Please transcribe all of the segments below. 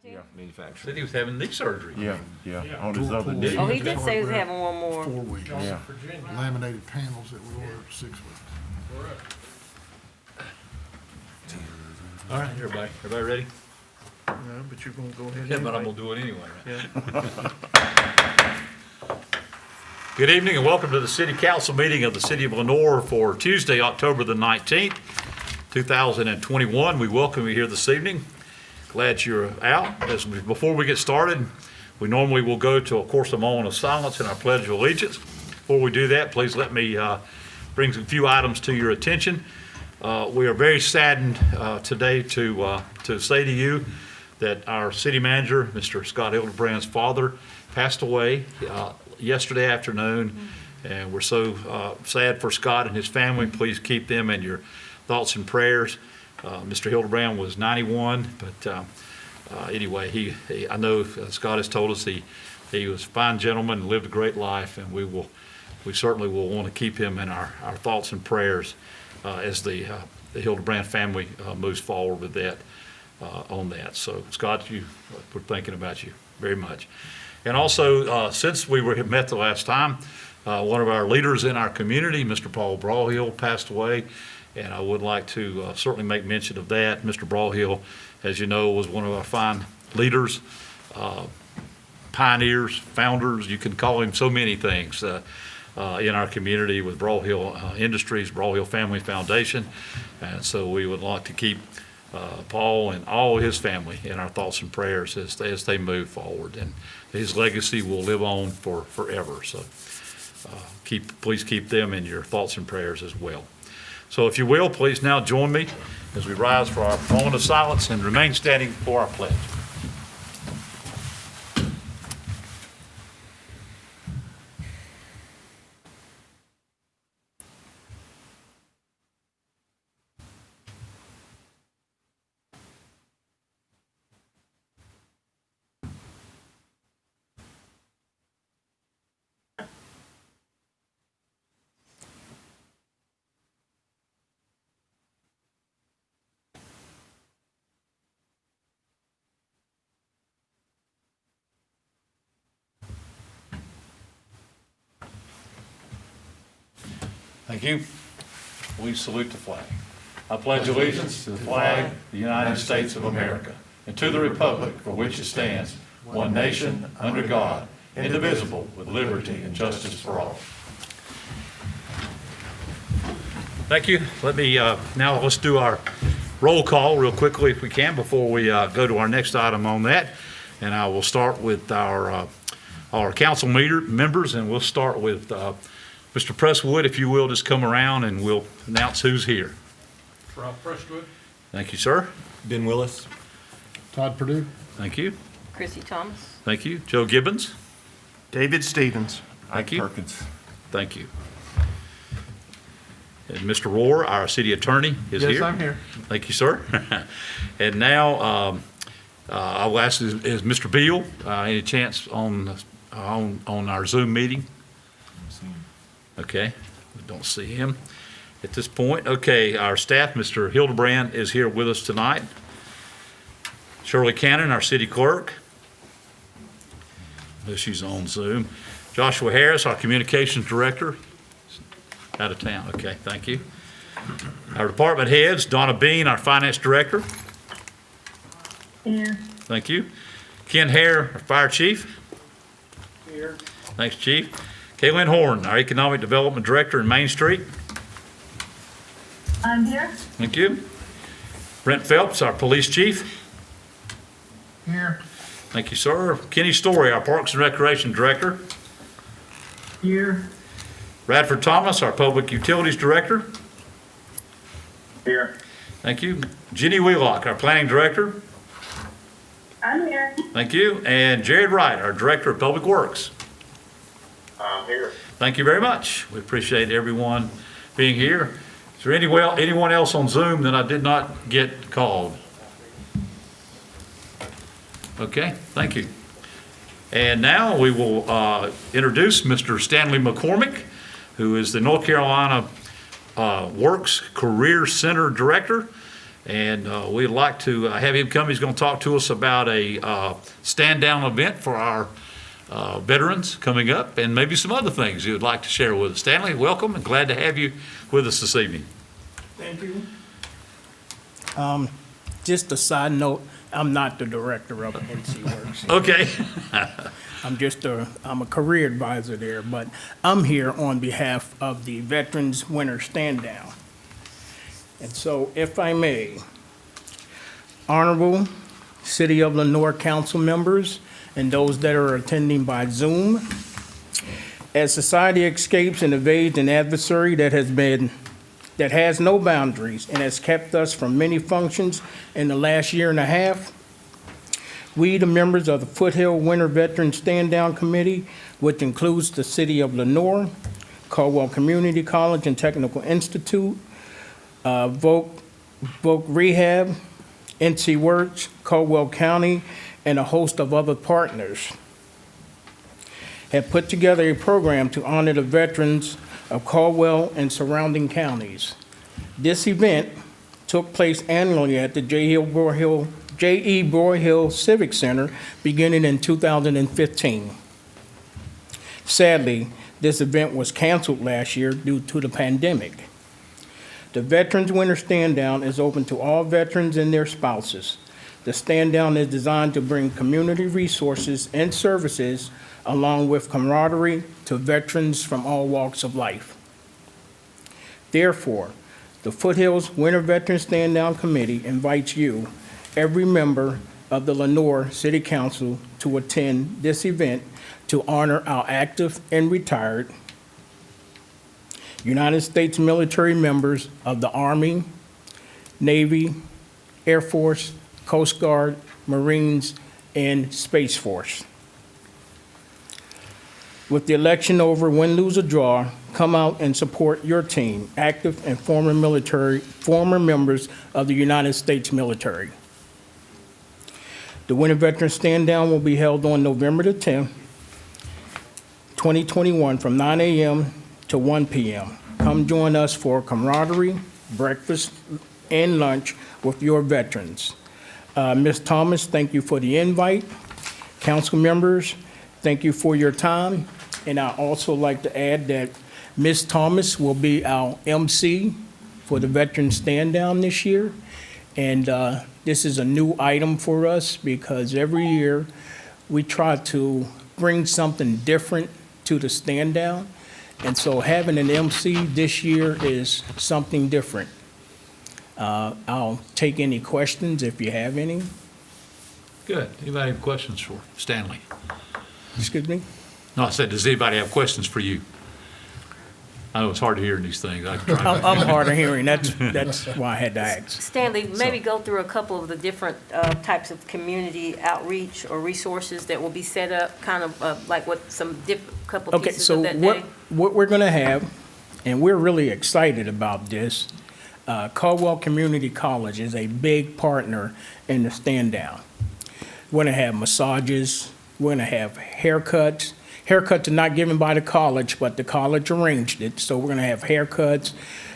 Yeah, manufacturer. Said he was having knee surgery. Yeah, on his other knee. Oh, he did say he was having one more. 4 weeks. Yeah. Laminated panels that we ordered 6 weeks. All right, everybody ready? No, but you're gonna go ahead Yeah, but I'm anyway. gonna do it anyway, right? Yeah. Good evening and welcome to the City Council meeting of the City of Lenoir for Tuesday, October the 19th, 2021. We welcome you here this evening. Glad you're out. Before we get started, we normally will go to, of course, a moment of silence and our Pledge of Allegiance. Before we do that, please let me bring a few items to your attention. We are very saddened today to say to you that our city manager, Mr. Scott Hildebrand's father, passed away yesterday afternoon, and we're so sad for Scott and his family. Please keep them in your thoughts and prayers. Mr. Hildebrand was 91, but anyway, I know Scott has told us he was a fine gentleman and lived a great life, and we certainly will want to keep him in our thoughts and prayers as the Hildebrand family moves forward with that on that. So Scott, we're thinking about you very much. And also, since we met the last time, one of our leaders in our community, Mr. Broyhill, passed away. And I would like to certainly make mention of that. Mr. Broyhill, as you know, was one of our fine leaders, pioneers, founders. You can call him so many things in our community with Broyhill Industries, Broyhill Family Foundation. And so we would like to keep Paul and all his family in our thoughts and prayers as they move forward. And his legacy will live on forever. So please keep them in your thoughts and prayers as well. So if you will, please now join me as we rise for our moment of silence and remain standing for our pledge. Thank you. We salute the flag. I pledge allegiance to the flag of the United States of America and to the republic for which it stands, one nation, under God, indivisible, with liberty and justice for all. Thank you. Now let's do our roll call real quickly if we can before we go to our next item on that. And I will start with our council members, and we'll start with Mr. Presswood, if you will, just come around and we'll announce who's here. Ralph Presswood. Thank you, sir. Ben Willis. Todd Purdue. Thank you. Chrissy Thomas. Thank you. Joe Gibbons. David Stevens. Thank you. Perkins. Thank you. And Mr. Rohr, our city attorney, is here. Yes, I'm here. Thank you, sir. And now I will ask, is Mr. Beal any chance on our Zoom meeting? Okay, we don't see him at this point. Okay, our staff, Mr. Hildebrand is here with us tonight. Shirley Cannon, our city clerk. She's on Zoom. Joshua Harris, our communications director. Out of town, okay, thank you. Our department heads, Donna Bean, our finance director. Here. Thank you. Ken Hare, our fire chief. Here. Thanks, Chief. Kaylin Horn, our Economic Development Director in Main Street. I'm here. Thank you. Brent Phelps, our Police Chief. Here. Thank you, sir. Kenny Story, our Parks and Recreation Director. Here. Radford Thomas, our Public Utilities Director. Here. Thank you. Jenny Wheelock, our Planning Director. I'm here. Thank you. And Jared Wright, our Director of Public Works. I'm here. Thank you very much. We appreciate everyone being here. Is there anyone else on Zoom that I did not get called? Okay, thank you. And now we will introduce Mr. Stanley McCormick, who is the North Carolina Works Career Center Director. And we'd like to have him come. He's going to talk to us about a stand-down event for our veterans coming up, and maybe some other things he would like to share with us. Stanley, welcome, and glad to have you with us this evening. Thank you. Just a side note, I'm not the director of NC Works. Okay. I'm a career advisor there, but I'm here on behalf of the Veterans Winter Stand Down. And so, if I may, Honorable City of Lenoir Council members and those that are attending by Zoom, as society escapes and evades an adversary that has no boundaries and has kept us from many functions in the last year and a half, we, the members of the Foothill Winter Veteran Stand Down Committee, which includes the City of Lenoir, Caldwell Community College and Technical Institute, Voc Rehab, NC Works, Caldwell County, and a host of other partners, have put together a program to honor the veterans of Caldwell and surrounding counties. This event took place annually at the J.E. Broyhill Civic Center beginning in 2015. Sadly, this event was canceled last year due to the pandemic. The Veterans Winter Stand Down is open to all veterans and their spouses. The stand down is designed to bring community resources and services along with camaraderie to veterans from all walks of life. Therefore, the Foothills Winter Veteran Stand Down Committee invites you, every member of the Lenoir City Council, to attend this event to honor our active and retired United States military members of the Army, Navy, Air Force, Coast Guard, Marines, and Space Force. With the election over, win, lose, or draw, come out and support your team, active and former members of the United States military. The Winter Veteran Stand Down will be held on November the 10th, 2021, from 9 a.m. to 1 p.m. Come join us for camaraderie, breakfast, and lunch with your veterans. Ms. Thomas, thank you for the invite. Council members, thank you for your time. And I'd also like to add that Ms. Thomas will be our MC for the Veteran Stand Down this year. And this is a new item for us because every year we try to bring something different to the stand down. And so having an MC this year is something different. I'll take any questions if you have any. Good. Anybody have questions for Stanley? Excuse me? No, I said, does anybody have questions for you? I know it's hard to hear these things. I'm hard of hearing. That's why I had to ask. Stanley, maybe go through a couple of the different types of community outreach or resources that will be set up, kind of like what some couple Okay, pieces so of that day. what we're going to have, and we're really excited about this, Caldwell Community College is a big partner in the stand down. We're going to have massages. We're going to have haircuts. Haircuts are not given by the college, but the college arranged it. So we're going to have haircuts.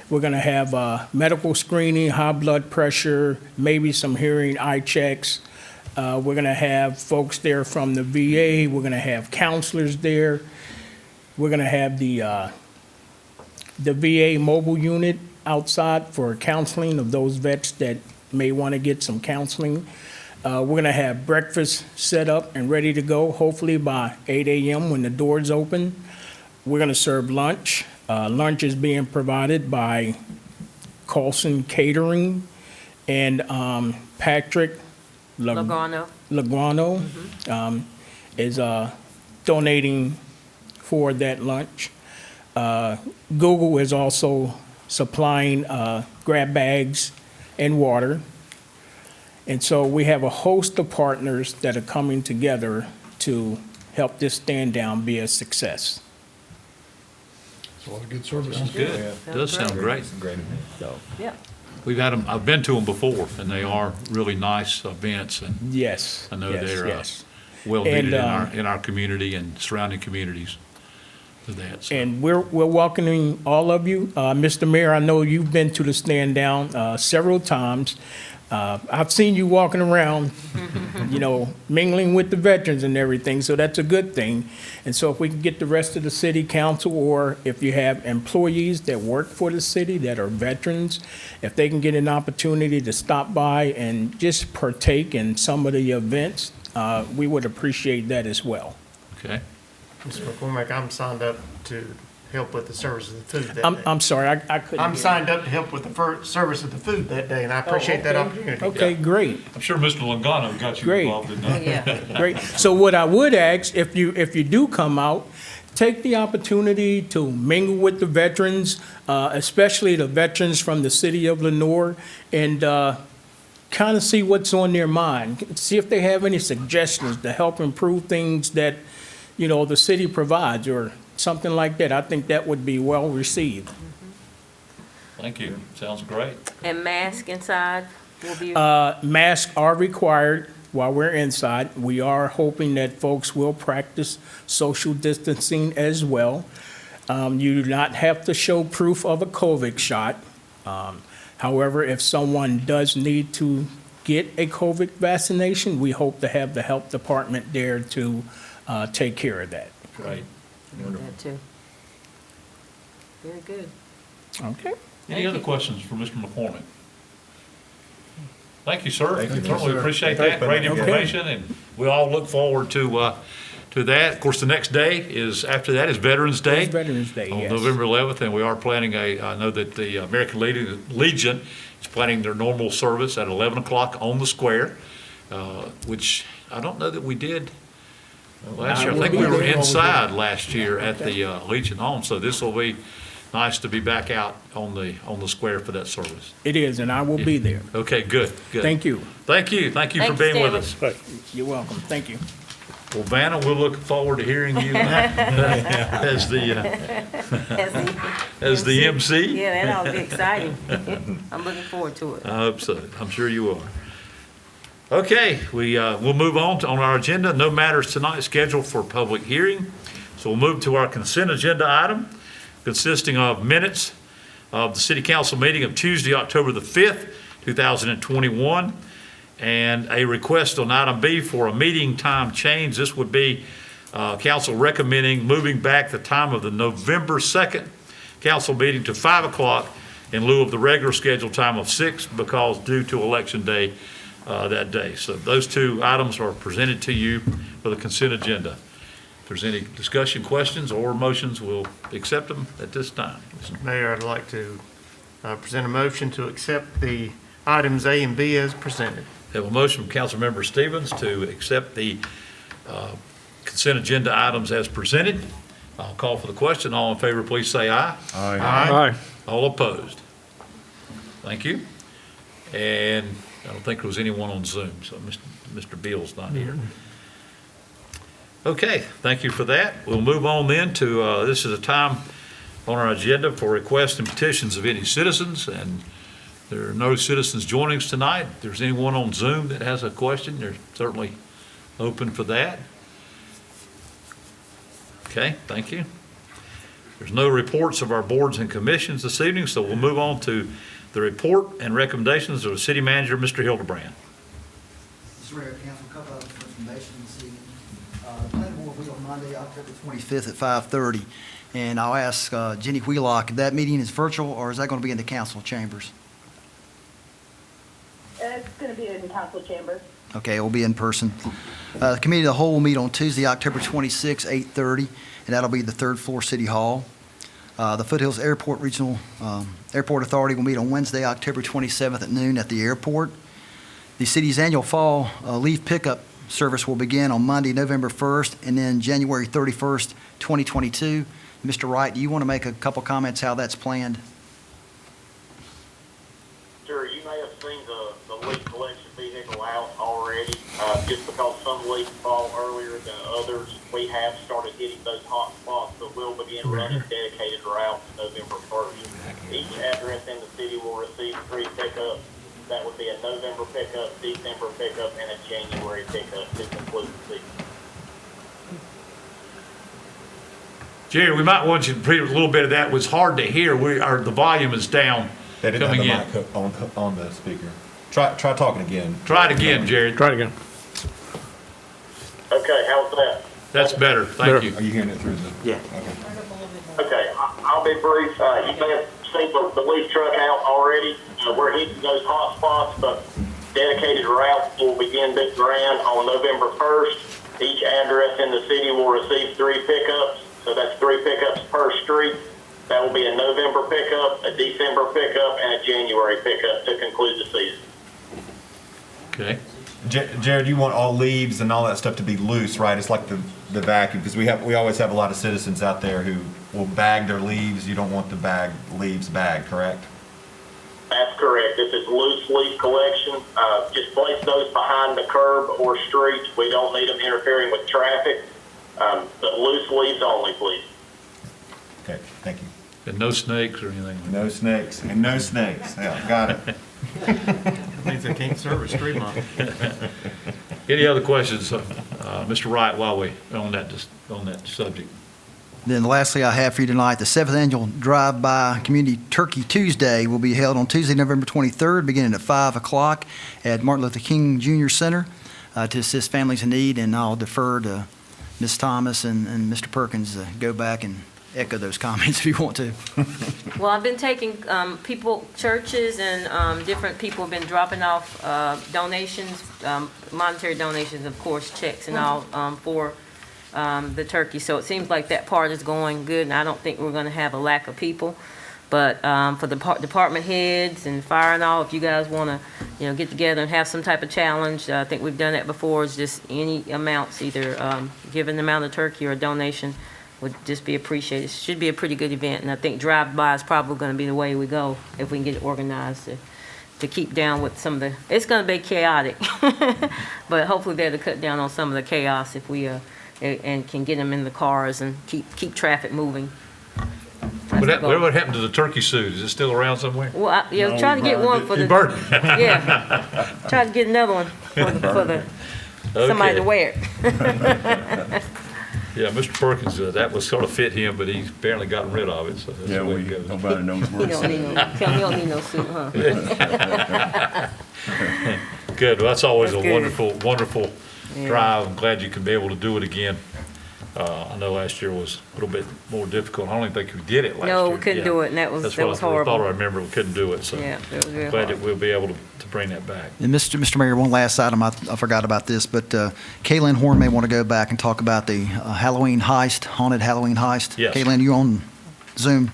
We're going to have medical screening, high blood pressure, maybe some hearing, eye checks. We're going to have folks there from the VA. We're going to have counselors there. We're going to have the VA mobile unit outside for counseling of those vets that may want to get some counseling. We're going to have breakfast set up and ready to go, hopefully by 8 a.m. when the doors open. We're going to serve lunch. Lunch is being provided by Colson Catering and Patrick Logano. Is donating for that lunch. Google is also supplying grab bags and water. And so we have a host of partners that are coming together to help this stand down be a success. It's a lot of good services. Good. Does sound great. Great. So, Yeah. We've had them, I've been to them before, and they are really nice events, and yes. I know yes, they're yes. well needed And, in our community and surrounding communities. to that. So. And we're welcoming all of you. Mr. Mayor, I know you've been to the stand down several times. I've seen you walking around, mingling with the veterans and everything, so that's a good thing. And so if we can get the rest of the city council, or if you have employees that work for the city that are veterans, if they can get an opportunity to stop by and just partake in some of the events, we would appreciate that as well. Okay. Mr. McCormick, I'm signed up to help with the service of the food that day. I'm sorry, I couldn't I'm hear. signed up to help with the service of the food that day, and I appreciate that opportunity. Okay, great. I'm sure Mr. Longano got you Great. involved in that. Yeah. Great. So what I would ask, if you do come out, take the opportunity to mingle with the veterans, especially the veterans from the city of Lenoir, and kind of see what's on their mind. See if they have any suggestions to help improve things that, the city provides or something like that. I think that would be well received. Thank you. Sounds great. And mask inside will be, Masks are required while we're inside. We are hoping that folks will practice social distancing as well. You do not have to show proof of a COVID shot. However, if someone does need to get a COVID vaccination, we hope to have the health department there to take care of that. Great. that too. Very good. Okay. Any other questions for Mr. McCormick? Thank you, sir. Thank you. Certainly Sir. appreciate Thank that. you. Great Okay. information, and we all look forward to that. Of course, the next day after that is Veterans Day. It's Veterans Day, On yes. November 11th, and we are planning I know that the American Legion is planning their normal service at 11 o'clock on the square, which I don't know that we did last year. I think we were inside last year at the Legion Home, so this will be nice to be back out on the square for that service. It is, and I will be there. Okay, good. Thank you. Thank you for Thanks, being with Stanley. us. You're welcome. Thank you. Well, Vanna, we'll look forward to hearing you as the As the MC. Yeah, that'll be exciting. I'm looking forward to it. I hope so. I'm sure you are. Okay, we'll move on on our agenda. No matters tonight scheduled for public hearing. So we'll move to our consent agenda item consisting of minutes of the city council meeting of Tuesday, October the 5th, 2021, and a request on item B for a meeting time change. This would be council recommending moving back the time of the November 2nd council meeting to 5 o'clock in lieu of the regular scheduled time of 6 because due to election day that day. So those two items are presented to you for the consent agenda. If there's any discussion, questions, or motions, we'll accept them at this time. Mayor, I'd like to present a motion to accept the items A and B as presented. Have a motion from Councilmember Stevens to accept the consent agenda items as presented. I'll call for the question. All in favor, please say aye. Aye. All opposed? Thank you. And I don't think there was anyone on Zoom, so Mr. Beal's not here. Okay, thank you for that. We'll move on then to, this is a time on our agenda for requests and petitions of any citizens, and there are no citizens joining us tonight. If there's anyone on Zoom that has a question, they're certainly open for that. Okay, thank you. There's no reports of our boards and commissions this evening, so we'll move on to the report and recommendations of the city manager, Mr. Hildebrand. Mr. Mayor, Council, a couple of recommendations this evening. The planning board will be on Monday, October 25th at 5:30. And I'll ask Jenny Wheelock, that meeting is virtual or is that going to be in the council chambers? It's going to be in council chambers. Okay, it will be in person. The committee of the whole will meet on Tuesday, October 26th, 8:30, and that'll be the third floor City Hall. The Foothills Airport Regional Airport Authority will meet on Wednesday, October 27th at noon at the airport. The city's annual fall leave pickup service will begin on Monday, November 1st, and then January 31st, 2022. Mr. Wright, do you want to make a couple comments how that's planned? Sure, you may have seen the leaf collection vehicle out already. Just because some leaves fall earlier than others, we have started hitting those hot spots, but we'll begin running dedicated routes November 1st. Each address in the city will receive 3 pickups. That would be a November pickup, December pickup, and a January pickup to conclude the season. Jerry, we might want you to repeat a little bit of that. It was hard to hear. The volume is down They didn't coming in. have the mic on the speaker. Try talking again. Try it again, Jerry. Try it again. Okay, how's that? That's better. Thank you. Are you hearing it through the? Yeah. Okay, I'll be brief. You may have seen the leaf truck out already. We're hitting those hot spots, but dedicated routes will begin this grant on November 1st. Each address in the city will receive 3 pickups, so that's 3 pickups per street. That will be a November pickup, a December pickup, and a January pickup to conclude the season. Okay. Jared, you want all leaves and all that stuff to be loose, right? It's like the vacuum, because we always have a lot of citizens out there who will bag their leaves. You don't want the leaves bagged, correct? That's correct. This is loose leaf collection. Just place those behind the curb or street. We don't need them interfering with traffic. But loose leaves only, please. Okay, thank you. And no snakes or anything? No snakes, and no snakes. Yeah, got it. That means they can't serve a street line. Any other questions, Mr. Wright, while we're on that subject? Then lastly, I have for you tonight, the 7th Annual Drive-By Community Turkey Tuesday will be held on Tuesday, November 23rd, beginning at 5 o'clock at Martin Luther King Jr. Center to assist families in need, and I'll defer to Ms. Thomas and Mr. Perkins to go back and echo those comments if you want to. Well, I've been taking churches and different people have been dropping off donations, monetary donations, of course, checks and all for the turkey. So it seems like that part is going good, and I don't think we're going to have a lack of people. But for the department heads and fire and all, if you guys want to, get together and have some type of challenge, I think we've done that before. It's just any amounts, either given the amount of turkey or a donation, would just be appreciated. It should be a pretty good event, and I think drive-by is probably going to be the way we go if we can get it organized to keep down with some of the. It's going to be chaotic, but hopefully they'll cut down on some of the chaos if we and can get them in the cars and keep traffic moving. What happened to the turkey suit? Is it still around somewhere? Well, try to get one for the. You burned it. Yeah, try to get another one for the somebody to wear it. Yeah, Mr. Perkins, that was sort of fit him, but he's apparently gotten rid of it, so that's the way it goes. Nobody knows where You don't need no suit, huh? Good, well, that's always That's a good. wonderful Yeah. drive. I'm glad you can be able to do it again. I know last year was a little bit more difficult. I don't even think we did it last year. No, we couldn't Yeah. do it, and that was That's what I thought. I horrible. remember we couldn't do it, so Yeah, it was real glad hard. that we'll be able to bring that back. And Mr. Mayor, one last item, I forgot about this, but Kaylin Horn may want to go back and talk about the Halloween heist, haunted Halloween heist. Yes. Kaylin, you on Zoom?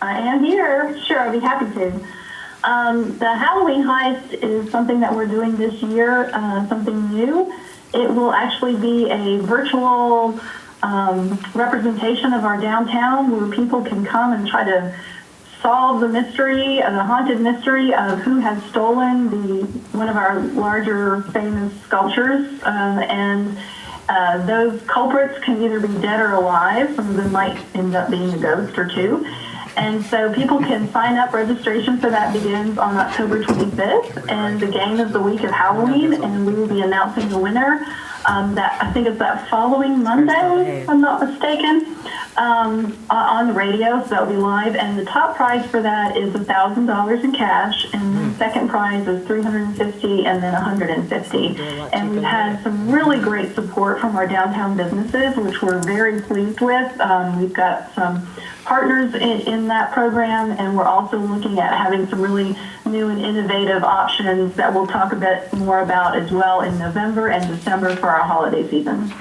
I am here. Sure, I'll be happy to. The Halloween heist is something that we're doing this year, something new. It will actually be a virtual representation of our downtown where people can come and try to solve the mystery, the haunted mystery of who has stolen one of our larger famous sculptures. And those culprits can either be dead or alive. Some of them might end up being a ghost or two. And so people can sign up. Registration for that begins on October 25th, and the game is the week of Halloween, and we will be announcing the winner. That I think it's that following Monday, if I'm not mistaken, on the radio, so that'll be live. And the top prize for that is $1,000 in cash, and the second prize is $350, and then $150. And we've had some really great support from our downtown businesses, which we're very pleased with. We've got some partners in that program, and we're also looking at having some really new and innovative options that we'll talk a bit more about as well in November and December for our holiday season.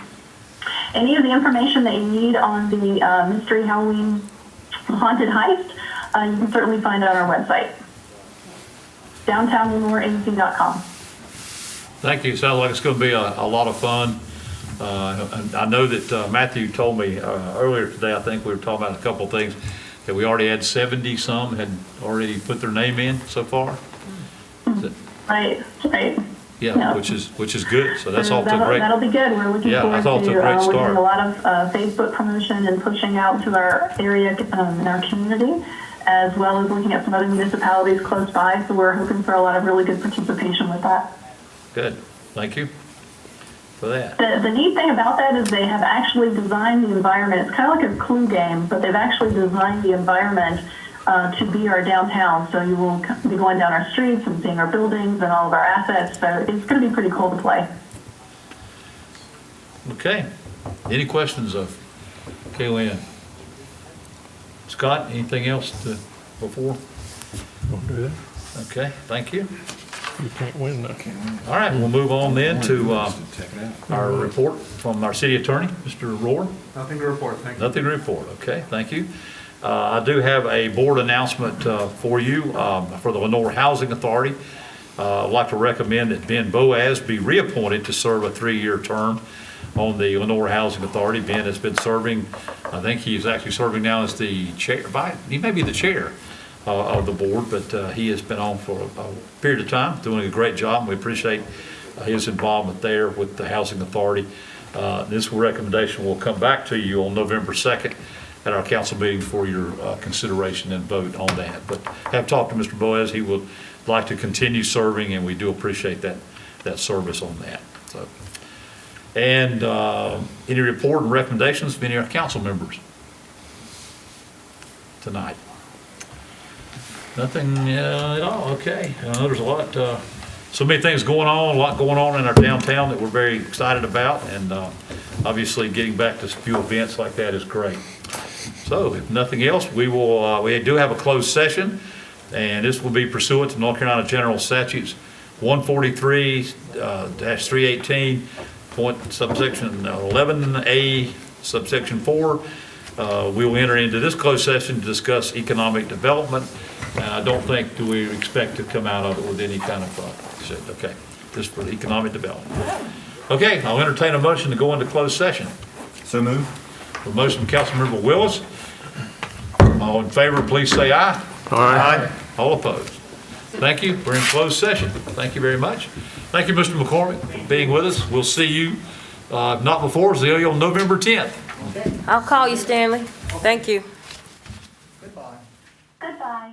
Any of the information that you need on the Mystery Halloween Haunted Heist, you can certainly find it on our website, downtownlenoiragency.com. Thank you. Sounds like it's going to be a lot of fun. I know that Matthew told me earlier today, I think we were talking about a couple of things, that we already had 70-some had already put their name in so far. Right. Yeah, which is good. So that's off to a great. That'll be good. We're looking forward that's off to to a great we're start. doing a lot of Facebook promotion and pushing out to our area in our community, as well as looking at some other municipalities close by. So we're hoping for a lot of really good participation with that. Good. Thank you. for that. The neat thing about that is they have actually designed the environment. It's kind of like a clue game, but they've actually designed the environment to be our downtown. So you will be going down our streets and seeing our buildings and all of our assets. So it's going to be pretty cool to play. Okay. Any questions of Kaylin? Scott, anything else before? Don't do that. Okay, thank you. You can't win that. All right, we'll move on then to our report from our city attorney, Mr. Rohr. Nothing to report, thank you. Nothing to report, okay, thank you. I do have a board announcement for you for the Lenoir Housing Authority. I'd like to recommend that Ben Boaz be reappointed to serve a 3-year term on the Lenoir Housing Authority. Ben has been serving, I think he's actually serving now as the chair, he may be the chair of the board, but he has been on for a period of time, doing a great job. We appreciate his involvement there with the Housing Authority. This recommendation will come back to you on November 2nd at our council meeting for your consideration and vote on that. But have talked to Mr. Boaz. He would like to continue serving, and we do appreciate that service on that. So, and any report and recommendations from any of our council members tonight? Nothing at all. Okay. There's a lot, so many things going on, a lot going on in our downtown that we're very excited about, and obviously getting back to a few events like that is great. So if nothing else, we do have a closed session, and this will be pursuant to North Carolina General Statutes 143-318, subsection 11A, subsection 4. We will enter into this closed session to discuss economic development. And I don't think we expect to come out of it with any kind of, okay, just for the economic development. Okay, I'll entertain a motion to go into closed session. So move. A motion from Councilmember Willis. All in favor, please say aye. Aye. All opposed. Thank you. We're in closed session. Thank you very much. Thank you, Mr. McCormick, for being with us. We'll see you, if not before, see you on November 10th. I'll call you, Stanley. Thank you. Goodbye.